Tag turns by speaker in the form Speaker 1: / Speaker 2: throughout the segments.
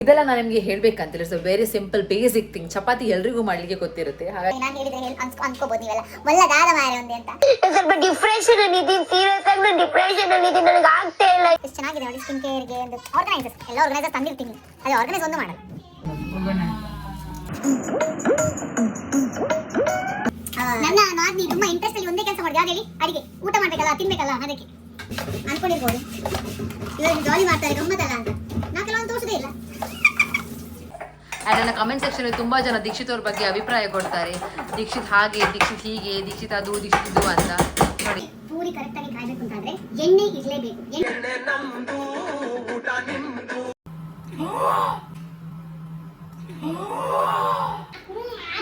Speaker 1: ಇದೆಲ್ಲ ನಾನು ನಿಮಗೆ ಹೇಳ್ಬೇಕಂತಿಲ್ಲ. It's a very simple basic thing. Chapati ಎಲ್ರಿಗೂ ಮಾಡ್ಲಿಕ್ಕೆ ಗೊತ್ತಿರುತ್ತೆ. ಹಾಗಾಗಿ
Speaker 2: ನಾನು ಹೇಳಿದ್ರೆ ಅನ್ಕೋಬಹುದು ನೀವೆಲ್ಲ ಒಳ್ಳೆದಾದ ಮಾರ ಒಂದೇ ಅಂತ. ಸ್ವಲ್ಪ ಡಿಪ್ರೆಷನ್ ಅಲ್ಲಿ ಇದ್ದೀನಿ, ಸೀರಿಯಸ್ ಆಗಿ ಡಿಪ್ರೆಷನ್ ಅಲ್ಲಿ ಇದ್ದೀನಿ, ನನಗೆ ಆಗ್ತಾ ಇಲ್ಲ. ಎಷ್ಟು ಚೆನ್ನಾಗಿದೆ ನೋಡಿ ಸ್ಕಿನ್ ಕೇರ್ ಗೆ ಒಂದು ಆರ್ಗನೈಸರ್, ಎಲ್ಲ ಆರ್ಗನೈಸರ್ ತಂದಿರ್ತೀನಿ, ಅದು ಆರ್ಗನೈಸ್ ಒಂದು ಮಾಡಲ್ಲ. ನನ್ನ ನಾದ್ನಿ ತುಂಬಾ ಇಂಟ್ರೆಸ್ಟ್ ಅಲ್ಲಿ ಒಂದೇ ಕೆಲಸ ಮಾಡಿದೆ, ಯಾವ್ದು ಹೇಳಿ? ಅಡಿಗೆ, ಊಟ ಮಾಡ್ಬೇಕಲ್ಲ, ತಿನ್ಬೇಕಲ್ಲ, ಅದಕ್ಕೆ ಅನ್ಕೊಂಡಿರ್ಬೋದು ಇವರು ಜಾಲಿ ಮಾಡ್ತಾರೆ ಗಮ್ಮತ್ತಲ್ಲ ಅಂತ. ನಾ ಕೆಲವೊಂದು ತೋರಿಸದೇ ಇಲ್ಲ.
Speaker 1: ನನ್ನ ಕಮೆಂಟ್ ಸೆಕ್ಷನ್ ಅಲ್ಲಿ ತುಂಬಾ ಜನ ದೀಕ್ಷಿತ್ ಅವ್ರ ಬಗ್ಗೆ ಅಭಿಪ್ರಾಯ ಕೊಡ್ತಾರೆ. ದೀಕ್ಷಿತ್ ಹಾಗೆ, ದೀಕ್ಷಿತ್ ಹೀಗೆ, ದೀಕ್ಷಿತ್ ಅದು, ದೀಕ್ಷಿತ್ ಇದು ಅಂತ. ನೋಡಿ,
Speaker 2: ಪೂರಿ ಕರೆಕ್ಟ್ ಆಗಿ ಕಾಯ್ಬೇಕು ಅಂತಂದ್ರೆ ಎಣ್ಣೆ ಇರ್ಲೇಬೇಕು.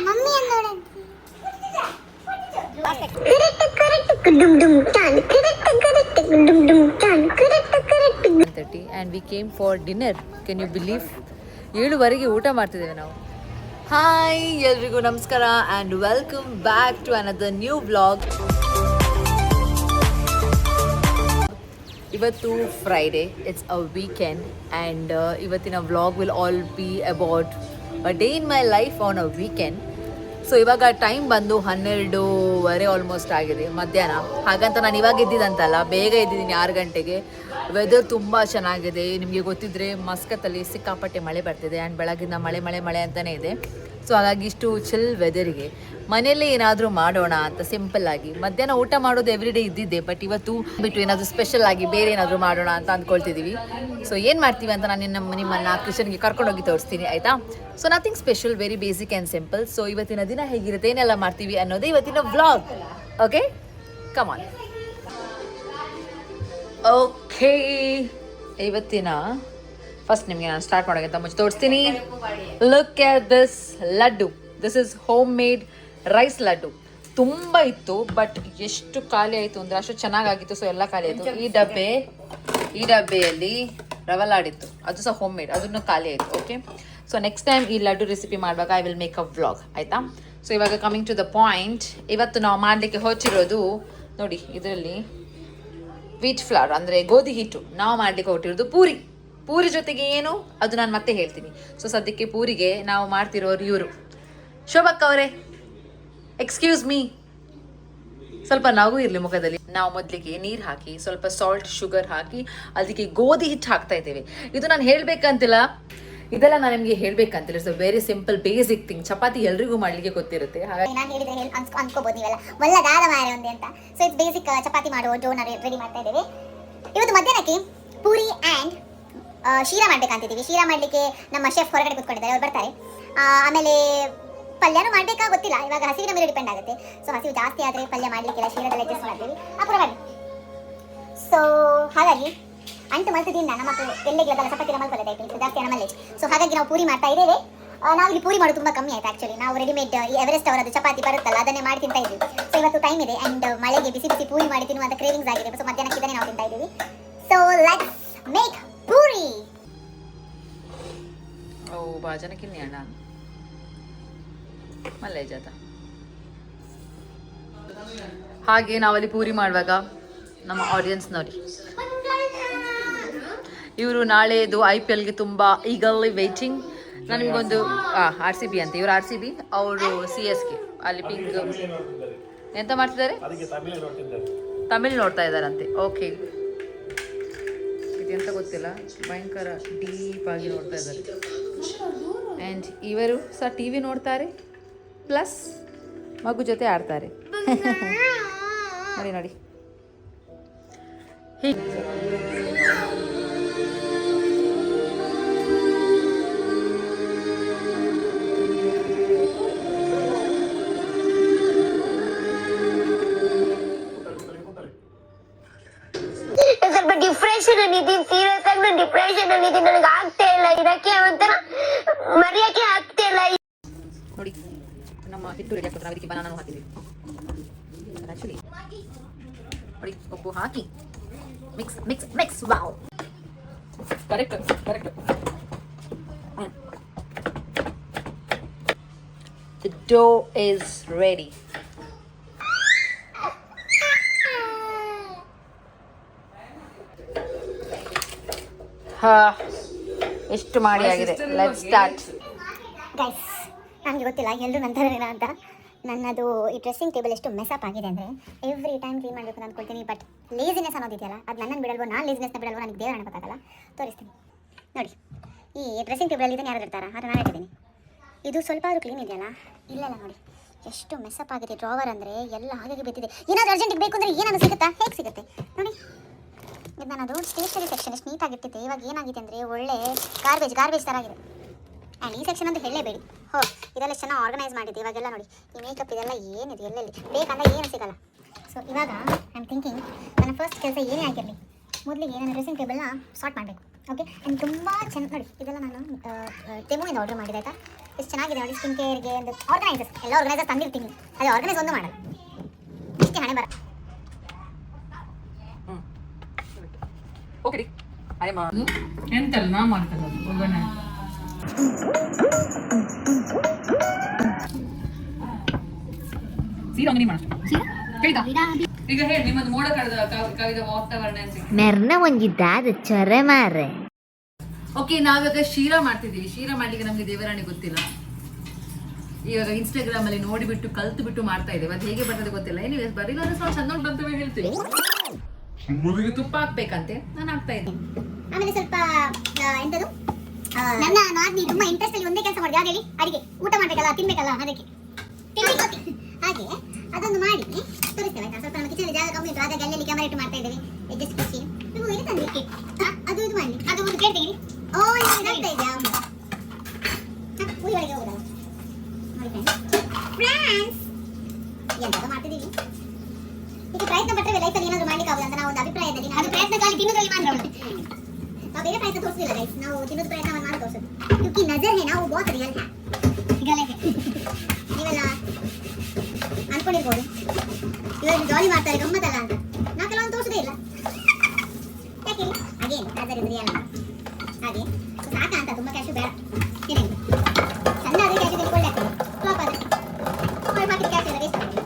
Speaker 2: Mummy
Speaker 1: and we came for dinner. Can you believe? 7:00 ಊಟ ಮಾಡ್ತಿದ್ದೇವೆ ನಾವು. ಹಾಯ್ ಎಲ್ರಿಗೂ ನಮಸ್ಕಾರ and welcome back to another new vlog. ಇವತ್ತು Friday, it's a weekend and ಇವತ್ತಿನ vlog will all be about a day in my life on a weekend. So ಇವಾಗ time ಬಂದು 12:30 almost ಆಗಿದೆ ಮಧ್ಯಾಹ್ನ. ಹಾಗಂತ ನಾನು ಇವಾಗ ಎದ್ದಿದ್ದಂತಲ್ಲ, ಬೇಗ ಎದ್ದಿದ್ದೀನಿ 6 ಗಂಟೆಗೆ. ವೆದರ್ ತುಂಬ ಚೆನ್ನಾಗಿದೆ. ನಿಮಗೆ ಗೊತ್ತಿದ್ದರೆ ಮಸ್ಕತ್ತಲ್ಲಿ ಸಿಕ್ಕಾಪಟ್ಟೆ ಮಳೆ ಬರ್ತಿದೆ ಆ್ಯಂಡ್ ಬೆಳಗಿಂದ ಮಳೆ ಅಂತಲೇ ಇದೆ. ಸೊ ಹಾಗಾಗಿ ಇಷ್ಟು ಚಿಲ್ ವೆದರಿಗೆ ಮನೆಯಲ್ಲೇ ಏನಾದರೂ ಮಾಡೋಣ ಅಂತ ಸಿಂಪಲ್ಲಾಗಿ. ಮಧ್ಯಾಹ್ನ ಊಟ ಮಾಡೋದು ಎವ್ರಿ ಡೇ ಇದ್ದಿದ್ದೆ, ಬಟ್ ಇವತ್ತು ಬಿಟ್ಟು ಏನಾದರೂ ಸ್ಪೆಷಲ್ ಆಗಿ ಬೇರೆ ಏನಾದರೂ ಮಾಡೋಣ ಅಂತ ಅಂದ್ಕೊಳ್ತಿದ್ದೀವಿ. ಸೊ ಏನು ಮಾಡ್ತೀವಿ ಅಂತ ನಾನು ನಿಮ್ಮನ್ನು ಕಿಚನ್ಗೆ ಕರ್ಕೊಂಡೋಗಿ ತೋರಿಸ್ತೀನಿ, ಆಯಿತಾ? So nothing special, very basic and simple. So ಇವತ್ತಿನ ದಿನ ಹೇಗಿರುತ್ತೆ, ಏನೆಲ್ಲ ಮಾಡ್ತೀವಿ ಅನ್ನೋದೇ ಇವತ್ತಿನ vlog. Okay, come on. Okay, ಇವತ್ತಿನ ಫಸ್ಟ್ ನಿಮಗೆ ನಾನು ಸ್ಟಾರ್ಟ್ ಮಾಡೋಕ್ಕಿಂತ ಮುಂಚೆ ತೋರಿಸ್ತೀನಿ. Look at this laddu. This is home made rice laddu. ತುಂಬ ಇತ್ತು, ಬಟ್ ಎಷ್ಟು ಖಾಲಿ ಆಯಿತು ಅಂದರೆ ಅಷ್ಟು ಚೆನ್ನಾಗಾಗಿತ್ತು. ಸೊ ಎಲ್ಲ ಖಾಲಿ ಆಯಿತು. ಈ ಡಬ್ಬೆಯಲ್ಲಿ ರವೆ ಲಾಡಿತ್ತು, ಅದು ಸಹ ಹೋಮ್ ಮೇಡ್, ಅದನ್ನು ಖಾಲಿ ಆಯಿತು. ಓಕೆ, ಸೊ ನೆಕ್ಸ್ಟ್ ಟೈಮ್ ಈ ಲಡ್ಡು ರೆಸಿಪಿ ಮಾಡುವಾಗ I will make a vlog, ಆಯಿತಾ? ಸೊ ಇವಾಗ ಕಮಿಂಗ್ ಟು ದ ಪಾಯಿಂಟ್. ಇವತ್ತು ನಾವು ಮಾಡಲಿಕ್ಕೆ ಹೊಚ್ಚಿರೋದು ನೋಡಿ, ಇದರಲ್ಲಿ ವೀಟ್ ಫ್ಲವರ್ ಅಂದರೆ ಗೋಧಿ ಹಿಟ್ಟು ನಾವು ಮಾಡಲಿಕ್ಕೆ ಹೊಟ್ಟಿರೋದು ಪೂರಿ ಜೊತೆಗೆ ಏನು ಅದು ನಾನು ಮತ್ತೆ ಹೇಳ್ತೀನಿ. ಸೊ ಸದ್ಯಕ್ಕೆ ಪೂರಿಗೆ ನಾವು ಮಾಡ್ತಿರೋರು ಇವರು ಶೋಭಕ್ಕ ಅವರೇ, ಎಕ್ಸ್ಕ್ಯೂಸ್ ಮೀ, ಸ್ವಲ್ಪ ನಗು ಇರಲಿ ಮುಖದಲ್ಲಿ. ನಾವು ಮೊದಲಿಗೆ ನೀರು ಹಾಕಿ ಸ್ವಲ್ಪ ಸಾಲ್ಟ್ ಶುಗರ್ ಹಾಕಿ ಅದಕ್ಕೆ ಗೋಧಿ ಹಿಟ್ಟು ಹಾಕ್ತಾ ಇದ್ದೇವೆ. ಇದು ನಾನು ಹೇಳಬೇಕಂತಿಲ್ಲ, ಇದೆಲ್ಲ ನಾನು ನಿಮಗೆ ಹೇಳ್ಬೇಕಂತಿಲ್ಲ. It's a very simple basic thing. Chapati ಎಲ್ರಿಗೂ ಮಾಡ್ಲಿಕ್ಕೆ ಗೊತ್ತಿರುತ್ತೆ. ಹಾಗಾಗಿ
Speaker 2: ನಾನು ಹೇಳಿದ್ರೆ ಅನ್ಕೋಬಹುದು ನೀವೆಲ್ಲ ಒಳ್ಳೆದಾದ ಮಾರ ಒಂದೇ ಅಂತ. ಸೊ ಇಟ್ಸ್ ಬೇಸಿಕ್ ಚಪಾತಿ ಮಾಡುವ ಡೋನ ರೆಡಿ ಮಾಡ್ತಾ ಇದ್ದೇವೆ. ಇವತ್ತು ಮಧ್ಯಾಹ್ನಕ್ಕೆ ಪೂರಿ ಆ್ಯಂಡ್ ಶೀರಾ ಮಾಡ್ಬೇಕಂತಿದ್ದೀವಿ. ಶೀರಾ ಮಾಡಲಿಕ್ಕೆ ನಮ್ಮ ಶೆಫ್ ಹೊರಗಡೆ ಕೂತ್ಕೊಂಡಿದ್ದಾರೆ, ಅವ್ರು ಬರ್ತಾರೆ. ಆಮೇಲೆ ಪಲ್ಯನೂ ಮಾಡಬೇಕಾ ಗೊತ್ತಿಲ್ಲ, ಇವಾಗ ಹಸಿವಿನ ಮೇಲೆ ಡಿಪೆಂಡ್ ಆಗುತ್ತೆ. ಸೊ ಹಸಿವು ಜಾಸ್ತಿ ಆದರೆ ಪಲ್ಯ ಮಾಡಲಿಕ್ಕೆಲ್ಲ ಶೀರಾದಲ್ಲಿ ಅಡ್ಜಸ್ಟ್ ಮಾಡ್ತೀವಿ, ಅಪುರ ಮಾಡಿ. ಸೊ ಹಾಗಾಗಿ ಅಂಟು ಮಲ್ತದಿಂದ ನಮ್ಮ ಎಲ್ಲಿಗೆಲ್ಲ ಚಪಾತಿ ಮಲ್ಕೊಳ್ಳೋ ಟೈಪ್ ಜಾಸ್ತಿ ನಮ್ಮಲ್ಲಿ. ಸೊ ಹಾಗಾಗಿ ನಾವು ಪೂರಿ ಮಾಡ್ತಾ ಇದ್ದೇವೆ. ನಾವು ಇಲ್ಲಿ ಪೂರಿ ಮಾಡೋದು ತುಂಬ ಕಮ್ಮಿ ಆಯ್ತು ಆ್ಯಕ್ಚುಲಿ. ನಾವು ರೆಡಿಮೇಡ್ ಎವರೆಸ್ಟ್ ಅವರದ್ದು ಚಪಾತಿ ಬರುತ್ತಲ್ಲ, ಅದನ್ನೇ ಮಾಡಿ ತಿಂತಾ ಇದ್ದೀವಿ. ಸೊ ಇವತ್ತು ಟೈಮ್ ಇದೆ ಆ್ಯಂಡ್ ಮಳೆಗೆ ಬಿಸಿ ಬಿಸಿ ಪೂರಿ ಮಾಡಿ ತಿನ್ನುವಂಥ ಕ್ರೇವಿಂಗ್ಸ್ ಆಗಿದೆ. ಸೊ ಮಧ್ಯಾಹ್ನಕ್ಕೆ ಇದನ್ನೇ ನಾವು ತಿಂತಾ ಇದ್ದೀವಿ. So let's make puri.
Speaker 1: ಓ ಭಾಜನಕ್ಕೆ ಅಣ್ಣ ಮಲ್ಲೇ ಜಾತ. ಹಾಗೆ ನಾವಲ್ಲಿ ಪೂರಿ ಮಾಡುವಾಗ ನಮ್ಮ ಆಡಿಯನ್ಸ್ ನೋಡಿ, ಇವರು ನಾಳೆದು IPLಗೆ ತುಂಬ ಈಗಲ್ಲಿ ವೇಟಿಂಗ್. ನಾನು ನಿಮಗೊಂದು RCB ಅಂತ, ಇವರು RCB, ಅವರು CSK. ಅಲ್ಲಿ ಪಿಂಕ್ ಎಂತ ಮಾಡ್ತಿದ್ದಾರೆ, ತಮಿಳ್ ನೋಡ್ತಾ ಇದ್ದಾರಂತೆ. ಓಕೆ, ಇದೆಂತ ಗೊತ್ತಿಲ್ಲ, ಭಯಂಕರ ಡೀಪ್ ಆಗಿ ನೋಡ್ತಾ ಇದ್ದಾರೆ. ಆ್ಯಂಡ್ ಇವರು ಸಹ TV ನೋಡ್ತಾರೆ, ಪ್ಲಸ್ ಮಗು ಜೊತೆ ಆಡ್ತಾರೆ. ನೋಡಿ ನೋಡಿ ಹೀಗೆ.
Speaker 2: ಸ್ವಲ್ಪ ಡಿಪ್ರೆಷನ್ ಅಲ್ಲಿ ಇದ್ದೀನಿ, ಸೀರಿಯಸ್ ಆಗಿ ಡಿಪ್ರೆಷನ್ ಅಲ್ಲಿ ಇದ್ದೀನಿ, ನನಗೆ ಆಗ್ತಾ ಇಲ್ಲ, ಇದಕ್ಕೆ ಒಂಥರ ಮರೆಯಕ್ಕೆ ಆಗ್ತಾ ಇಲ್ಲ.
Speaker 1: ನೋಡಿ ನಮ್ಮ ಹಿಟ್ಟು ರೆಡಿ ಆಗ್ತದೆ, ನಾವು ಇದಕ್ಕೆ ಬನಾನೂ ಹಾಕಿದ್ದೀವಿ. ಆ್ಯಕ್ಚುಲಿ ನೋಡಿ, ಉಪ್ಪು ಹಾಕಿ mix mix mix. Wow, correct. The dough is ready. ಎಷ್ಟು ಮಾಡಿ ಆಗಿದೆ. Let's start.
Speaker 2: ಗೈಸ್, ನನಗೆ ಗೊತ್ತಿಲ್ಲ ಎಲ್ಲರೂ ನಂತರನೇನ ಅಂತ. ನನ್ನದು ಈ ಡ್ರೆಸ್ಸಿಂಗ್ ಟೇಬಲ್ ಎಷ್ಟು ಮೆಸಪ್ ಆಗಿದೆ ಅಂದರೆ ಎವ್ರಿ ಟೈಮ್ ಕ್ಲೀನ್ ಮಾಡಬೇಕು ಅಂದ್ಕೊಳ್ತೀನಿ. ಬಟ್ ಲೇಸಿನೆಸ್ ಅನ್ನೋದಿದೆಯಲ್ಲ, ಅದು ನನ್ನನ್ನು ಬಿಡಲ್ವೋ, ನಾನು ಲೇಸಿನೆಸ್ನ ಬಿಡಲ್ವೋ ನನಗೆ ದೇವರ ಗೊತ್ತಾಗಲ್ಲ. ತೋರಿಸ್ತೀನಿ ನೋಡಿ. ಈ ಡ್ರೆಸ್ಸಿಂಗ್ ಟೇಬಲ್ ಇದನ್ನು ಯಾರು ಇರ್ತಾರ, ಅದು ನಾನು ಇಟ್ಟಿದ್ದೀನಿ. ಇದು ಸ್ವಲ್ಪ ಆದರೂ ಕ್ಲೀನ್ ಇದೆಯಲ್ಲ, ಇಲ್ಲಲ್ಲ ನೋಡಿ ಎಷ್ಟು ಮೆಸಪ್ ಆಗಿದೆ. ಡ್ರಾವರ್ ಅಂದರೆ ಎಲ್ಲ ಹಾಗೆ ಬಿದ್ದಿದೆ. ಏನಾದರೂ ಅರ್ಜೆಂಟಿಗೆ ಬೇಕು ಅಂದರೆ ಏನಾದರೂ ಸಿಗುತ್ತಾ? ಹೇಗೆ ಸಿಗುತ್ತೆ ನೋಡಿ. ಇದು ನನ್ನದು ಸ್ಟೇಷನರಿ ಸೆಕ್ಷನ್ ಎಷ್ಟು ನೀಟಾಗಿಟ್ಟಿದ್ದೆ. ಇವಾಗ ಏನಾಗಿದೆ ಅಂದರೆ ಒಳ್ಳೆ ಗಾರ್ಬೇಜ್ ಥರ ಆಗಿದೆ. ಆ್ಯಂಡ್ ಈ ಸೆಕ್ಷನ್ ಅಂತ ಹೇಳಲೇಬೇಡಿ. ಇದೆಲ್ಲ ಚೆನ್ನಾಗಿ ಆರ್ಗನೈಸ್ ಮಾಡಿದ್ದೆ. ಇವಾಗೆಲ್ಲ ನೋಡಿ ಈ ಮೇಕಪ್ ಇದೆಲ್ಲ ಏನಿದೆ, ಎಲ್ಲೆಲ್ಲಿ ಬೇಕಂದ್ರೆ ಏನು ಸಿಗಲ್ಲ. ಸೊ ಇವಾಗ ಐ ಆಮ್ ಥಿಂಕಿಂಗ್ ನನ್ನ ಫಸ್ಟ್ ಕೆಲಸ ಏನೇ ಆಗಿರಲಿ, ಮೊದಲಿಗೆ ನನ್ನ ಡ್ರೆಸ್ಸಿಂಗ್ ಟೇಬಲ್ನ ಸಾರ್ಟ್ ಮಾಡಬೇಕು. ಓಕೆ, ಆ್ಯಂಡ್ ತುಂಬ ಚೆನ್ನಾಗಿ ನೋಡಿ. ಇದೆಲ್ಲ ನಾನು ತೆಮುವಿಂದ ಆರ್ಡರ್ ಮಾಡಿದೆ ಆಯಿತಾ. ಎಷ್ಟು ಚೆನ್ನಾಗಿದೆ ನೋಡಿ. ಸ್ಕಿನ್ ಕೇರ್ಗೆ ಒಂದು ಆರ್ಗನೈಸರ್ಸ್, ಎಲ್ಲ ಆರ್ಗನೈಸರ್ ತಂದಿರ್ತೀನಿ, ಅದೇ ಆರ್ಗನೈಸ್ ಒಂದು ಮಾಡಲ್ಲ. ಇಷ್ಟೇ ಹಣೆ ಬರ.
Speaker 1: ಓಕೆ ಎಂತಲ್ಲ ನಾ ಮಾಡ್ತಲ್ಲ ಒಗ್ಗರಣೆ. ಸೀರಾ ಅಂಗಡಿ ಮಾಡ ಈಗ ಹೇಳಿ ನಿಮ್ಮದು ಮೋಡ ಕವಿದ ವಾತಾವರಣ
Speaker 3: ಮೆರ್ನ ಒಂದಿದ್ದಾದ ಚೊರೆ ಮಾರೆ.
Speaker 1: ಓಕೆ, ನಾವಿವಾಗ ಶೀರಾ ಮಾಡ್ತಿದ್ದೀವಿ. ಶೀರಾ ಮಾಡ್ಲಿಕ್ಕೆ ನಮಗೆ ದೇವರಾಣಿ ಗೊತ್ತಿಲ್ಲ. ಇವಾಗ ಇನ್ಸ್ಟಾಗ್ರಾಮ್ ಅಲ್ಲಿ ನೋಡಿಬಿಟ್ಟು ಕಲ್ತು ಬಿಟ್ಟು ಮಾಡ್ತಾ ಇದ್ದೇವೆ. ಅದು ಹೇಗೆ ಬರ್ತದೆ ಗೊತ್ತಿಲ್ಲ. ಏನಿವೆ ಬರೀಲ್ಲ ಅಂದ್ರೆ ನಾವು ಚಂದ ಬರ್ತೇವೆ ಹೇಳ್ತೀವಿ. ತುಪ್ಪ ಹಾಕ್ಬೇಕಂತೆ, ನಾನು ಹಾಕ್ತಾ ಇದ್ದೀನಿ.
Speaker 2: ಆಮೇಲೆ ಸ್ವಲ್ಪ ಎಂತದು ನನ್ನ ನಾದ್ನಿ ತುಂಬಾ ಇಂಟ್ರೆಸ್ಟ್ ಅಲ್ಲಿ ಒಂದೇ ಕೆಲಸ ಮಾಡಿದೆ. ಯಾರು ಹೇಳಿ? ಅಡಿಗೆ, ಊಟ ಮಾಡ್ಬೇಕಲ್ಲ, ತಿನ್ಬೇಕಲ್ಲ, ಅದಕ್ಕೆ ಹಾಗೆ ಅದೊಂದು ಮಾಡಿ ತೋರಿಸ್ತೇವೆ ಆಯ್ತಾ. ಸ್ವಲ್ಪ ನಮ್ಮ ಕಿಚನ್ ಜಾಗ ಕಮ್ಮಿ ಇತ್ತು, ಹಾಗಾಗಿ ಅಲ್ಲಿ ಕ್ಯಾಮರಾ ಇಟ್ಟು ಮಾಡ್ತಾ ಇದ್ದೇವೆ. ಜಸ್ಟ್ ಖುಷಿ. ನೀವು ಇದು ತಂದಿ ಅದು ಇದು ಮಾಡಿ ಅದು ಒಂದು ಪ್ಲೇಟ್ ತೆಗೀರಿ. ಓ ಇದಾಗ್ತಾ ಇದೆಯಾ? ಉಳಿ ಒಳಗೆ ಹೋಗುದಲ್ಲ ನೋಡಿ ಫ್ರೆಂಡ್ಸ್, ಎಂತದ ಮಾಡ್ತಿದ್ದೀವಿ. ಈಗ ಪ್ರಯತ್ನ ಪಟ್ಟರೆ ಲೈಫಲ್ಲಿ ಏನಾದರೂ ಮಾಡ್ಲಿಕ್ಕೆ ಆಗುದು ಅಂತ ನಾವು ಒಂದು ಅಭಿಪ್ರಾಯದಲ್ಲಿ, ಅದು ಪ್ರಯತ್ನಕ್ಕಾಗಿ ತಿನ್ನೋದ್ರಲ್ಲಿ ಮಾತ್ರ ಉಂಟು. ನಾವು ಬೇರೆ ಪ್ರಯತ್ನ ತೋರಿಸಲಿಲ್ಲ ಗೈಸ್, ನಾವು ತಿನ್ನೋದು ಪ್ರಯತ್ನವನ್ನು ಮಾಡಿ ತೋರಿಸೋದು. ಕ್ಯೂಕಿ ನಜರ್ ಹೇ ನಾವು ಬಹುತ್ ರಿಯಲ್ ಹ್ಯಾ. ನೀವೆಲ್ಲ ಅನ್ಕೊಂಡಿರ್ಬೋದು ಇವರು ಜಾಲಿ ಮಾಡ್ತಾರೆ ಗಮ್ಮತ್ತಲ್ಲ ಅಂತ. ನಾ ಕೆಲವೊಂದು ತೋರಿಸೋದೇ ಇಲ್ಲ. ಯಾಕೆ ಹಾಗೆ ನಜರ್ ಇದ್ರೆ ರಿಯಲ್ ಹಾಗೆ ಸಾಕ ಅಂತ. ತುಂಬ ಕ್ಯಾಶು ಬೇಡ, ತಿನ್ನಂಗೆ ಚಂದ ಆದರೆ ಕ್ಯಾಶು ತಿಳ್ಕೊಳ್ಳಿ ಆಗ್ತದೆ. ಫ್ಲಾಪ್ ಆದರೆ ಹಾಕಿದ ಕ್ಯಾಶ್ ಎಲ್ಲ ವೇಸ್ಟ್ ಆಗ್ತದೆ.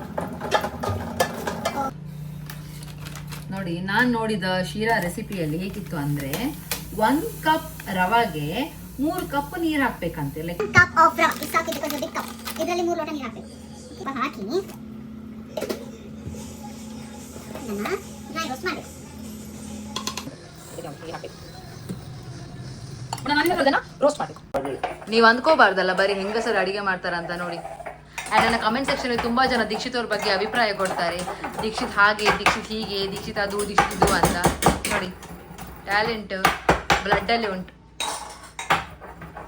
Speaker 1: ನೋಡಿ, ನಾನು ನೋಡಿದ ಶೀರಾ ರೆಸಿಪಿಯಲ್ಲಿ ಹೇಗಿತ್ತು ಅಂದ್ರೆ 1 ಕಪ್ ರವಾಗೆ 3 ಕಪ್ ನೀರು ಹಾಕ್ಬೇಕಂತೆ. Like
Speaker 2: cup of rava is ಹಾಕಿ ಬಿಕಾಸ್ ಬಿಗ್ ಕಪ್. ಇದರಲ್ಲಿ 3 ಲೋಟ ನೀರು ಹಾಕಬೇಕು. ಇವಾಗ ಹಾಕಿ ಇದನ್ನ ಡ್ರೈ ರೋಸ್ಟ್ ಮಾಡಬೇಕು.
Speaker 1: ರೋಸ್ಟ್ ಮಾಡಬೇಕು. ನೀವು ಅಂದ್ಕೋಬಾರ್ದಲ್ಲ ಬರೀ ಹೆಂಗಸರು ಅಡಿಗೆ ಮಾಡ್ತಾರಂತ ನೋಡಿ. ಆ್ಯಂಡ್ ನನ್ನ ಕಮೆಂಟ್ ಸೆಕ್ಷನಲ್ಲಿ ತುಂಬ ಜನ ದೀಕ್ಷಿತ್ ಅವ್ರ ಬಗ್ಗೆ ಅಭಿಪ್ರಾಯ ಕೊಡ್ತಾರೆ. ದೀಕ್ಷಿತ್ ಹಾಗೆ, ದೀಕ್ಷಿತ್ ಹೀಗೆ, ದೀಕ್ಷಿತ್ ಅದು, ದೀಕ್ಷಿತ್ ಇದು ಅಂತ. ನೋಡಿ, ಟ್ಯಾಲೆಂಟ್ ಬ್ಲಡ್ಡಲ್ಲಿ ಉಂಟು.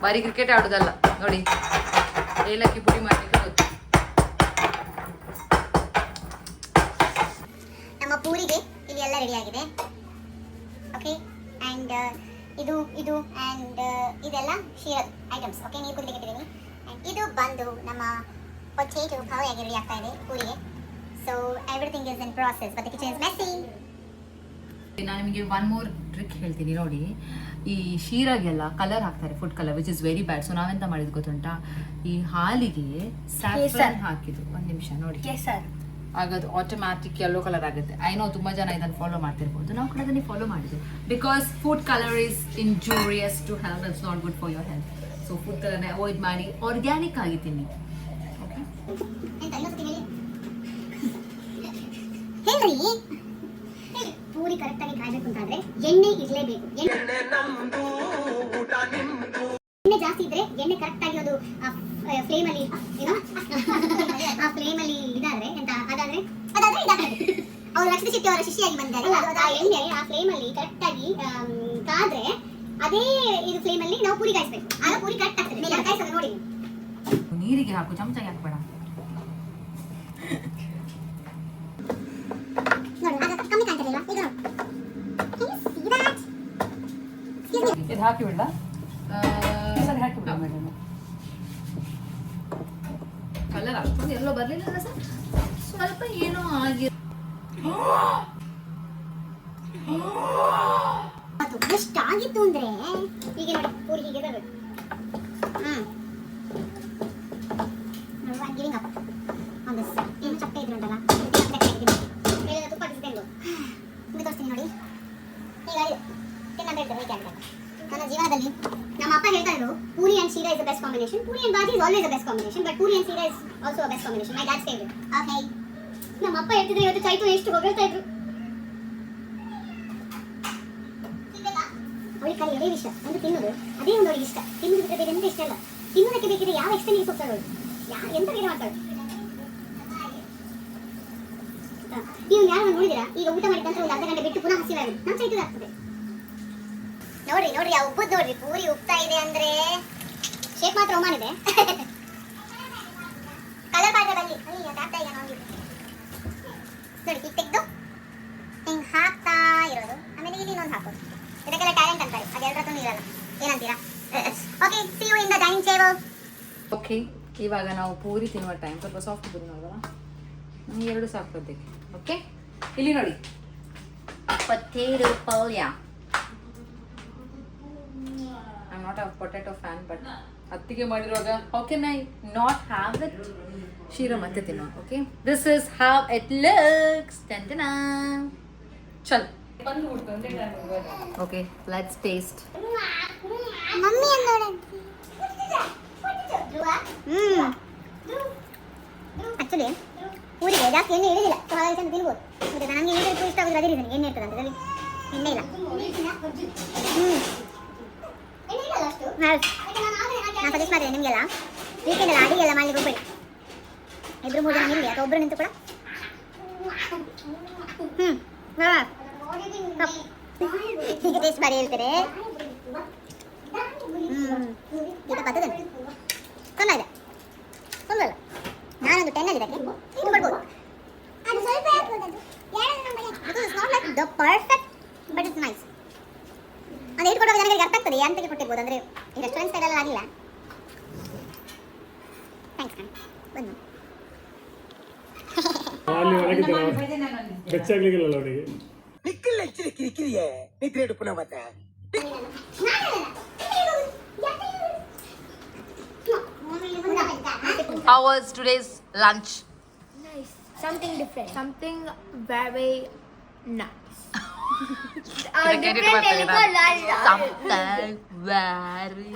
Speaker 1: ಬರೀ ಕ್ರಿಕೆಟ್ ಆಡೋದಲ್ಲ ನೋಡಿ, ಏಲಕ್ಕಿ ಪುಡಿ ಮಾಡಲಿಕ್ಕೆ ಗೊತ್ತು.
Speaker 2: ನಮ್ಮ ಪೂರಿಗೆ ಇಲ್ಲಿ ಎಲ್ಲ ರೆಡಿ ಆಗಿದೆ. ಓಕೆ, ಆ್ಯಂಡ್ ಇದು ಆ್ಯಂಡ್ ಇದೆಲ್ಲ ಶೀರದ ಐಟಮ್ಸ್. ಓಕೆ, ನೀರು ಕುದಿಲಿಕ್ಕೆ ಇಟ್ಟಿದ್ದೀನಿ. ಆ್ಯಂಡ್ ಇದು ಬಂದು ನಮ್ಮ ಪೊಟೇಟೊ ಕವಯಾಗಿ ರೆಡಿ ಆಗ್ತಾ ಇದೆ ಪೂರಿಗೆ. So everything is in process but the kitchen is messy.
Speaker 1: ನಾನು ನಿಮಗೆ ಒನ್ ಮೋರ್ ಟ್ರಿಕ್ ಹೇಳ್ತೀನಿ ನೋಡಿ. ಈ ಶೀರಾಗೆಲ್ಲ ಕಲರ್ ಹಾಕ್ತಾರೆ, food colour, which is very bad. So ನಾವೆಂತ ಮಾಡಿದ್ ಗೊತ್ತುಂಟಾ, ಈ ಹಾಲಿಗೆ ಸ್ಯಾಫ್ರನ್ ಹಾಕಿದ್ದು. ಒಂದು ನಿಮಿಷ ನೋಡಿ, ಆಗ ಅದು ಆಟೋಮ್ಯಾಟಿಕ್ ಯೆಲ್ಲೋ ಕಲರ್ ಆಗುತ್ತೆ. ಐ ನೋ ತುಂಬ ಜನ ಇದನ್ನು ಫಾಲೋ ಮಾಡ್ತಿರ್ಬೋದು, ನಾವು ಕೂಡ ಅದನ್ನೇ ಫಾಲೋ ಮಾಡಿದ್ವಿ. Because food colour is injurious to health, it's not good for your health. So food ಕಲರ್ನ ಅವಾಯ್ಡ್ ಮಾಡಿ ಆರ್ಗ್ಯಾನಿಕ್ ಆಗಿ ತಿನ್ನಿ. ಓಕೆ,
Speaker 2: ಹೇಳ್ರಿ ಪೂರಿ ಕರೆಕ್ಟಾಗಿ ಕಾಯ್ಬೇಕು ಅಂತಂದ್ರೆ ಎಣ್ಣೆ ಇರಲೇಬೇಕು. ಎಣ್ಣೆ ಜಾಸ್ತಿ ಇದ್ರೆ ಎಣ್ಣೆ ಕರೆಕ್ಟಾಗಿ ಒಂದು ಫ್ಲೇಮಲ್ಲಿ ಏನೋ ಆ ಫ್ಲೇಮಲ್ಲಿ ಇದಾದ್ರೆ ಎಂತ ಅದಾದ್ರೆ ಇದಾಗ್ತದೆ. ಅವ್ರು ಲಕ್ಷ್ಮೀ ಶೆಟ್ಟಿ ಅವರ ಶಿಷ್ಯಾಗಿ ಬಂದಿದ್ದಾರೆ. ಆ ಎಣ್ಣೆ ಆ ಫ್ಲೇಮಲ್ಲಿ ಕರೆಕ್ಟಾಗಿ ಕಾದ್ರೆ ಅದೇ ಇದು ಫ್ಲೇಮಲ್ಲಿ ನಾವು ಪೂರಿ ಕಾಯಿಸ್ಬೇಕು. ಆಗ ಪೂರಿ ಕರೆಕ್ಟ್ ಆಗ್ತದೆ. ಮೇಲೆ ಕಾಯಿಸೋದು ನೋಡಿ.
Speaker 1: ನೀರಿಗೆ ಹಾಕು, ಚಮಚಗೆ ಹಾಕ್ಬೇಡ.
Speaker 2: ಕಮ್ಮಿ ಕಾಣ್ತಿರಲಿಲ್ಲ ಈಗ
Speaker 1: ಇದು ಹಾಕಿ ಬಿಡ, ಹಾಕಿಬಿಡ ಮೇಡಮ್. ಕಲರ್ ಅಷ್ಟೊಂದು ಎಲ್ಲೋ ಬರ್ಲಿಲ್ಲ ಸರ್, ಸ್ವಲ್ಪ ಏನೋ ಆಗಿ
Speaker 2: ಅದು ಎಷ್ಟಾಗಿತ್ತು ಅಂದ್ರೆ ಈಗ ನೋಡಿ ಪೂರಿ ಹೀಗೆ ಬರಬೇಕು. Giving up on this. ಏನು ಚಪ್ಪೆ ಇದ್ರುಂಟಲ್ಲ, ತುಪ್ಪ ಹಾಕಿಸ್ಕೊಂಡು ನಿಮಗೆ ತೋರಿಸ್ತೀನಿ ನೋಡಿ. ಈಗ ತಿನ್ನಬೇಕು ಹೇಗೆ ಅಂತ. ನನ್ನ ಜೀವನದಲ್ಲಿ ನಮ್ಮ and sheera is the best combination. Puri and bhaji is always the best combination, but puri and sheera is also a best combination. My dad's favorite. Okay. ನಮ್ಮ ಅಪ್ಪ ಹೇಳ್ತಿದ್ರೆ ಇವತ್ತು ಚೈತು ಎಷ್ಟು ಹೊಗಳ್ತಾ ಇದ್ರು. ಅವಳಿಗೆ ಕಲಿ ಅದೇ ಇಷ್ಟ, ಒಂದು ತಿನ್ನೋದು ಅದೇ ಒಂದು ಅವಳಿಗೆ ಇಷ್ಟ. ತಿನ್ನೋದು ಬಿಟ್ಟರೆ ಬೇರೆ ಎಂತ ಇಷ್ಟ ಇಲ್ಲ. ತಿನ್ನೋದಕ್ಕೆ ಬೇಕಿದ್ರೆ ಯಾವ ಎಕ್ಸ್ಟೆಂಡಿಗೆ ಹೋಗ್ತಾಳೆ ಅವಳು, ಎಂತ ಬೇರೆ ಮಾಡ್ತಾಳೆ. ನೀವು ಯಾರು ನೋಡಿದಿರಾ? ಈಗ ಊಟ ಮಾಡಿದ ನಂತರ ಒಂದು ಅರ್ಧ ಗಂಟೆ ಬಿಟ್ಟು ಪುನಃ ಹಸಿವಾಗುತ್ತೆ. ನಮ್ಮ ಚೈತದ ಆಗ್ತದೆ. ನೋಡ್ರಿ ಆ ಉಪ್ಪದ್ದು ನೋಡ್ರಿ, ಪೂರಿ ಉಪ್ತಾ ಇದೆ ಅಂದ್ರೆ ಶೇಪ್ ಮಾತ್ರ ಒಮಾನ್ ಇದೆ. ಕಲರ್ ಪಾತ್ರೆ ಬನ್ನಿ ಆಗ್ತಾ ಈಗ ನೋಡಿ ಈಗ ತೆಗೆದು ಹಿಂಗೆ ಹಾಕ್ತಾ ಇರೋದು. ಆಮೇಲೆ ಇಲ್ಲಿ ಇನ್ನೊಂದು ಹಾಕೋದು. ಇದಕ್ಕೆಲ್ಲ ಟ್ಯಾಲೆಂಟ್ ಅಂತಾರೆ, ಅದೆಲ್ಲರತ್ತೂ ಇರಲ್ಲ. ಏನಂತೀರಾ? Okay, see you in the dining table.
Speaker 1: Okay, ಇವಾಗ ನಾವು ಪೂರಿ ತಿನ್ನುವ ಟೈಮ್. ಸ್ವಲ್ಪ ಸಾಫ್ಟ್ ಪೂರಿ ನೋಡೋಣ. ನಮ್ಗೆ 2 ಸಾಕು ಸದ್ಯಕ್ಕೆ. ಓಕೆ, ಇಲ್ಲಿ ನೋಡಿ ಪೊಟೇಟೊ ಪಲ್ಯ. I not a potato fan, but ಅತ್ತಿಗೆ ಮಾಡಿರುವಾಗ how can I not have it? Sheera ಮತ್ತೆ ತಿನ್ನೋಣ. Okay, this is how it looks. ಟಂಟನಾ ಚಲ್. Okay, let's taste.
Speaker 2: ಮಮ್ಮಿ ಅನ್ನೋಣ. ಆಕ್ಚುಲಿ ಪೂರಿಗೆ ಜಾಸ್ತಿ ಎಣ್ಣೆ ಇಳಿದಿಲ್ಲ, ಸೊ ಹಾಗಾಗಿ ಚೆಂದ ತಿನ್ಬೋದು. ಮತ್ತೆ ನನಗೆ ಎಣ್ಣೆ ಇಷ್ಟ ಆಗೋದು ಅದೇ ರೀಸನ್, ಎಣ್ಣೆ ಇರ್ತದೆ ಅಂತ ಇದರಲ್ಲಿ ಎಣ್ಣೆ ಇಲ್ಲ. ನಾನು ಸಜೆಸ್ಟ್ ಮಾಡಿದೆ ನಿಮಗೆಲ್ಲ, ವೀಕೆಂಡ್ ಎಲ್ಲ ಅಡಿಗೆ ಎಲ್ಲ ಮಾಡ್ಲಿಕ್ಕೆ ಹೋಗ್ಬೇಡಿ. 2-3 ಜನ ನಿಲ್ಲಿ ಅಥವಾ ಒಬ್ಬರು ನಿಂತು ಕೂಡ ಈಗ ಟೇಸ್ಟ್ ಮಾಡಿ ಹೇಳ್ತಾರೆ. ಈಗ ಬರ್ತದೆ, ತೊಂದರೆ ಇದೆ, ತೊಂದರೆ ಇಲ್ಲ. ನಾನೊಂದು 10 ಅಲ್ಲಿ ಇದಕ್ಕೆ ನೀವು ಬರ್ಬೋದು. The perfect, but it's nice. ಅದು ಇಟ್ಕೊಡುವಾಗ ಜನಗಳಿಗೆ ಅರ್ಥ ಆಗ್ತದೆ ಎಂತಕ್ಕೆ ಕೊಟ್ಟಿರ್ಬೋದು. ಅಂದರೆ ಈ ರೆಸ್ಟೋರೆಂಟ್ ಸ್ಟೈಲೆಲ್ಲ ಆಗಿಲ್ಲ. ಥ್ಯಾಂಕ್ಸ್ ಕಣ್ ಬನ್ನಿ.
Speaker 4: ಬೆಚ್ಚಾಗ್ಲಿಕ್ಕಿಲ್ಲ ಅವನಿಗೆ.
Speaker 1: How was today's lunch?
Speaker 5: Nice. Something different. Something very nice.
Speaker 1: Get it what something very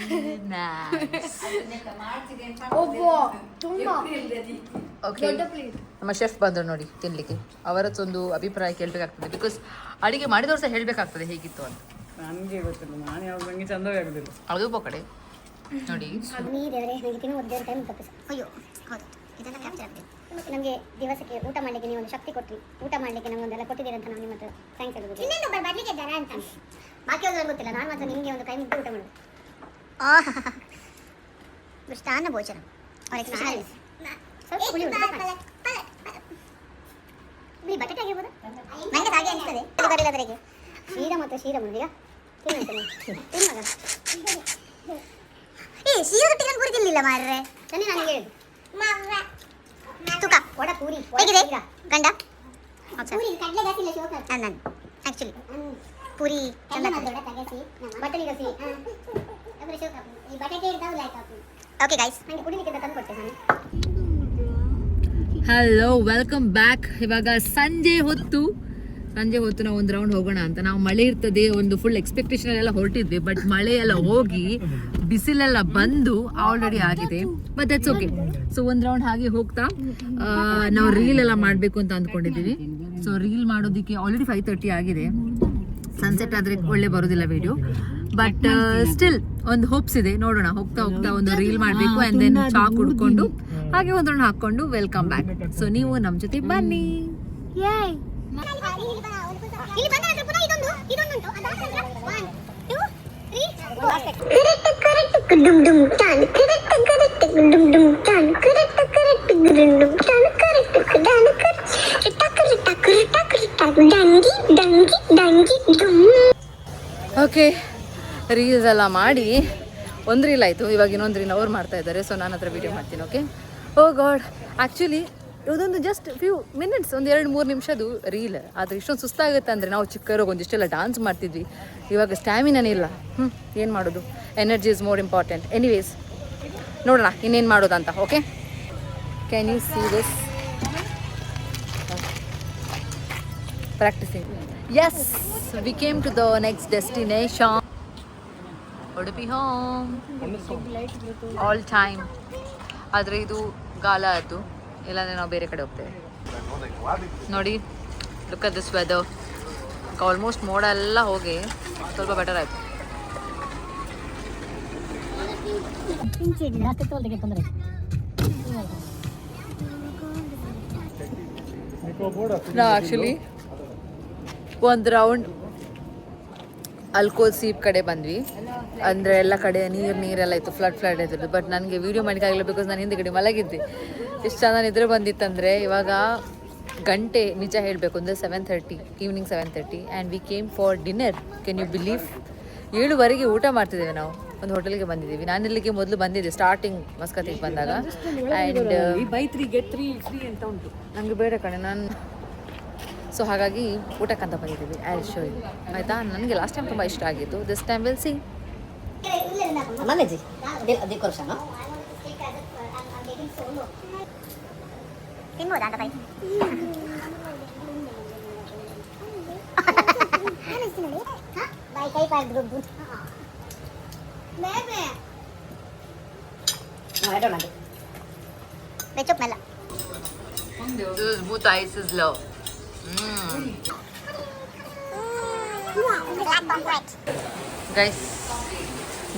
Speaker 1: nice. Okay. ನಮ್ಮ ಶೆಫ್ ಬಂದರು ನೋಡಿ ತಿನ್ಲಿಕ್ಕೆ. ಅವರದ್ದೊಂದು ಅಭಿಪ್ರಾಯ ಕೇಳಬೇಕಾಗ್ತದೆ, ಬಿಕಾಸ್ ಅಡಿಗೆ ಮಾಡಿದವರು ಸಹ ಹೇಳಬೇಕಾಗ್ತದೆ ಹೇಗಿತ್ತು ಅಂತ.
Speaker 4: ನನಗೆ ಗೊತ್ತಿಲ್ಲ, ನಾನು ಯಾವ್ದು ನನಗೆ ಚಂದವೇ ಆಗೋದಿಲ್ಲ.
Speaker 1: ಅದು ಪಕಡೆ ನೋಡಿ.
Speaker 2: ನನಗೆ ತಿನ್ನುವುದು ಟೈಮ್ ತಪ್ಪಿಸ. ಅಯ್ಯೋ ಹೌದು, ಇದೆಲ್ಲ ಕ್ಯಾಪ್ಚರ್ ಆಗ್ತದೆ. ನಮಗೆ ದಿವಸಕ್ಕೆ ಊಟ ಮಾಡಲಿಕ್ಕೆ ನೀವು ಒಂದು ಶಕ್ತಿ ಕೊಟ್ರಿ, ಊಟ ಮಾಡಲಿಕ್ಕೆ ನಮಗೊಂದೆಲ್ಲ ಕೊಟ್ಟಿದ್ದೀರಿ ಅಂತ ನಾವು ನಿಮ್ಮ ಹತ್ರ ಥ್ಯಾಂಕ್ಸ್ ಹೇಳ್ಬೋದು. ಇನ್ನೊಂದು ಬರಲಿಕ್ಕೆ ಇದ್ದಾರೆ ಅಂತ ಬಾಕಿ ಅವ್ರಿಗೆ ಗೊತ್ತಿಲ್ಲ, ನಾನು ಮಾತ್ರ ನಿಮಗೆ ಒಂದು ಕೈ ಮುಟ್ಟು ಊಟ ಮಾಡೋದು. ಮೃಷ್ಟಾನ್ನ ಭೋಜನ ಬಟಾಟೆ ಆಗಿರ್ಬೋದು. ನನಗೆ ಹಾಗೆ ಅನಿಸ್ತದೆ, ಅದು ಬರಲಿಲ್ಲದರಿಗೆ ಶೀರಾ ಮತ್ತು ಶೀರಾ ಮುಂದಿಗ ಏ ಶೀರದೊಟ್ಟಿಗೆ ನಾನು ಪೂರಿ ತಿನ್ನಲಿಲ್ಲ ಮಾರ್ರೆ. ನಾನು ಹೇಳಿದ್ದು ತುಕ ಒಡ ಪೂರಿ ಹೇಗಿದೆ ಗಂಡ? ಪೂರಿ ಕಡಲೆ ಗಸಿ ಇಲ್ಲ ಶೋಕ ನಾನು ಆಕ್ಚುಲಿ ಪೂರಿ ಬಟಲಿ ಗಸಿ ಅಂದ್ರೆ ಶೋಕ ಈ ಬಟಾಟೆ ಇರ್ತಾವ ಲೈಕ್ ಹಾಕು. ಓಕೆ ಗೈಸ್, ನನಗೆ ಕುಡಿಲಿಕ್ಕೆ ತಂದು ಕೊಟ್ಟೆ ನಾನು.
Speaker 1: Hello, welcome back. ಇವಾಗ ಸಂಜೆ ಹೊತ್ತು ನಾವು ಒಂದು ರೌಂಡ್ ಹೋಗೋಣ ಅಂತ. ನಾವು ಮಳೆ ಇರ್ತದೆ ಒಂದು ಫುಲ್ ಎಕ್ಸ್ಪೆಕ್ಟೇಷನ್ ಎಲ್ಲ ಹೊರಟಿದ್ವಿ, ಬಟ್ ಮಳೆ ಎಲ್ಲ ಹೋಗಿ ಬಿಸಿಲೆಲ್ಲ ಬಂದು ಆಲ್ರೆಡಿ ಆಗಿದೆ. But that's okay. ಸೊ ಒಂದು ರೌಂಡ್ ಹಾಗೆ ಹೋಗ್ತಾ ನಾವು ರೀಲ್ ಎಲ್ಲ ಮಾಡಬೇಕು ಅಂತ ಅಂದ್ಕೊಂಡಿದ್ದೀವಿ. ಸೊ ರೀಲ್ ಮಾಡೋದಕ್ಕೆ ಆಲ್ರೆಡಿ 5:30 ಆಗಿದೆ. ಸನ್ಸೆಟ್ ಆದರೆ ಒಳ್ಳೆ ಬರೋದಿಲ್ಲ ವಿಡಿಯೋ, ಬಟ್ ಸ್ಟಿಲ್ ಒಂದು ಹೋಪ್ಸ್ ಇದೆ. ನೋಡೋಣ, ಹೋಗ್ತಾ ಹೋಗ್ತಾ ಒಂದು ರೀಲ್ ಮಾಡಬೇಕು ಆ್ಯಂಡ್ ದೆನ್ ಚಾ ಕುಡ್ಕೊಂಡು ಹಾಗೆ ಒಂದು ರೌಂಡ್ ಹಾಕ್ಕೊಂಡು ವೆಲ್ಕಮ್ ಬ್ಯಾಕ್. ಸೊ ನೀವು ನಮ್ಮ ಜೊತೆ ಬನ್ನಿ.
Speaker 5: Yay!
Speaker 2: ಇಲ್ಲಿ ಬಂದ ನಂತರ ಪುನಃ ಇದೊಂದುಂಟು ಅದಾದ 1 2 3
Speaker 1: ಓಕೆ, ರೀಲ್ಸ್ ಎಲ್ಲ ಮಾಡಿ ಒಂದು ರೀಲ್ ಆಯಿತು. ಇವಾಗ ಇನ್ನೊಂದು ರೀಲ್ ಅವ್ರು ಮಾಡ್ತಾ ಇದ್ದಾರೆ, ಸೊ ನಾನು ಹತ್ರ ವೀಡಿಯೋ ಮಾಡ್ತೀನಿ. ಓಕೆ. ಓ ಗಾಡ್, ಆ್ಯಕ್ಚುಲಿ ಇದೊಂದು ಜಸ್ಟ್ ಫ್ಯೂ ಮಿನಿಟ್ಸ್, ಒಂದು 2-3 ನಿಮಿಷದ್ದು ರೀಲ್. ಆದರೆ ಇಷ್ಟೊಂದು ಸುಸ್ತಾಗುತ್ತೆ ಅಂದರೆ ನಾವು ಚಿಕ್ಕವರಿಗೆ ಒಂದಿಷ್ಟೆಲ್ಲ ಡಾನ್ಸ್ ಮಾಡ್ತಿದ್ವಿ, ಇವಾಗ ಸ್ಟ್ಯಾಮಿನಾನೇ ಇಲ್ಲ. ಏನು ಮಾಡೋದು, energy is more important. Anyways ನೋಡೋಣ ಇನ್ನೇನು ಮಾಡೋದಂತ. Okay, can you see this practising? Yes, we came to the next destination. Udupi home all time. ಆದರೆ ಇದು ಗಾಲ ಅದು, ಇಲ್ಲಾಂದರೆ ನಾವು ಬೇರೆ ಕಡೆ ಹೋಗ್ತೇವೆ. ನೋಡಿ, look at this weather. Almost ಮೋಡ ಎಲ್ಲ ಹೋಗಿ ಸ್ವಲ್ಪ ಬೆಟರ್ ಆಯಿತು. ನಾವು ಆ್ಯಕ್ಚುಲಿ ಒಂದು ರೌಂಡ್ ಅಲ್ಕೋಲ್ ಸೀಪ್ ಕಡೆ ಬಂದ್ವಿ. ಅಂದರೆ ಎಲ್ಲ ಕಡೆ ನೀರೆಲ್ಲ ಇತ್ತು, ಫ್ಲಡ್ ಇತ್ತು. ಬಟ್ ನನಗೆ ವೀಡಿಯೋ ಮಾಡೋಕ್ಕಾಗಿಲ್ಲ, ಬಿಕಾಸ್ ನಾನು ಹಿಂದೆ ಮಲಗಿದ್ದೆ. ಇಷ್ಟು ಚೆನ್ನಾಗಿ ನಿದ್ರೆ ಬಂದಿತ್ತಂದರೆ. ಇವಾಗ ಗಂಟೆ ನಿಜ ಹೇಳಬೇಕು ಅಂದರೆ 7:30, evening 7:30. And we came for dinner. Can you believe? 7:00 ಊಟ ಮಾಡ್ತಿದ್ದೇವೆ. ನಾವು ಒಂದು ಹೋಟೆಲ್ಗೆ ಬಂದಿದ್ದೀವಿ. ನಾನು ಇಲ್ಲಿಗೆ ಮೊದಲು ಬಂದಿದ್ದೆ ಸ್ಟಾರ್ಟಿಂಗ್ ಮಸ್ಕತ್ತಿಗೆ ಬಂದಾಗ. ಆ್ಯಂಡ್
Speaker 4: ಬೈ 3 ಗೆಟ್ 3 ಫ್ರೀ ಅಂತ ಉಂಟು.
Speaker 1: ನನಗೆ ಬೇಡ ಕಣೆ, ನಾನು ಸೊ ಹಾಗಾಗಿ ಊಟಕ್ಕಂತ ಬಂದಿದ್ದೀವಿ. ಐ ವಿಲ್ ಶೋ ಯು, ಆಯಿತಾ? ನನಗೆ ಲಾಸ್ಟ್ ಟೈಮ್ ತುಂಬ ಇಷ್ಟ ಆಗಿತ್ತು. This time will see.
Speaker 2: ತಿನ್ಬೋದಾ ಅಂತ ಬೈ? ಬೈ ಕೈ ಪಾಡ್ದು ಬೆಚ್ಚಪ್ ಮೇಲೆ
Speaker 1: Both ice is low. Guys,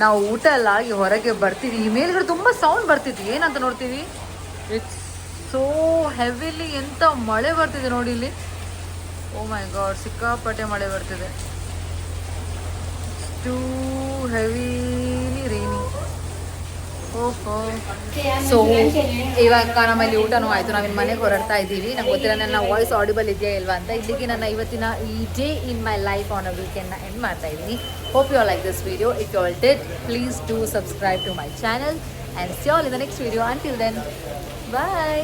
Speaker 1: ನಾವು ಊಟ ಎಲ್ಲ ಆಗಿ ಹೊರಗೆ ಬರ್ತೀವಿ. ಈ ಮೇಲ್ಗಡೆ ತುಂಬ ಸೌಂಡ್ ಬರ್ತಿದ್ವಿ. ಏನಂತ ನೋಡ್ತೀವಿ, ಇಟ್ಸ್ ಸೋ ಹೆವಿಲಿ. ಎಂತ ಮಳೆ ಬರ್ತಿದೆ ನೋಡಿ ಇಲ್ಲಿ. ಓ ಮೈ ಗಾಡ್, ಸಿಕ್ಕಾಪಟ್ಟೆ ಮಳೆ ಬರ್ತಿದೆ. Two heavily raining. ಓಹೋ. ಸೊ ಇವಾಗ ನಮ್ಮಲ್ಲಿ ಊಟನೂ ಆಯಿತು. ನಾವಿನ್ನು ಮನೆಗೆ ಹೊರಡ್ತಾ ಇದ್ದೀವಿ. ನಂಗೆ ಗೊತ್ತಿಲ್ಲ ನನ್ನ ವಾಯ್ಸ್ ಆಡಿಬಲ್ ಇದೆಯಾ ಇಲ್ವಾ ಅಂತ. ಇಲ್ಲಿಗೆ ನನ್ನ ಇವತ್ತಿನ ಈ day in my life on a ವೀಕೆಂಡ್ನ ಎಂಡ್ ಮಾಡ್ತಾ ಇದ್ದೀನಿ. Hope you all like this video. If you all did, please do subscribe to my channel and see all in the next video. Until then, bye.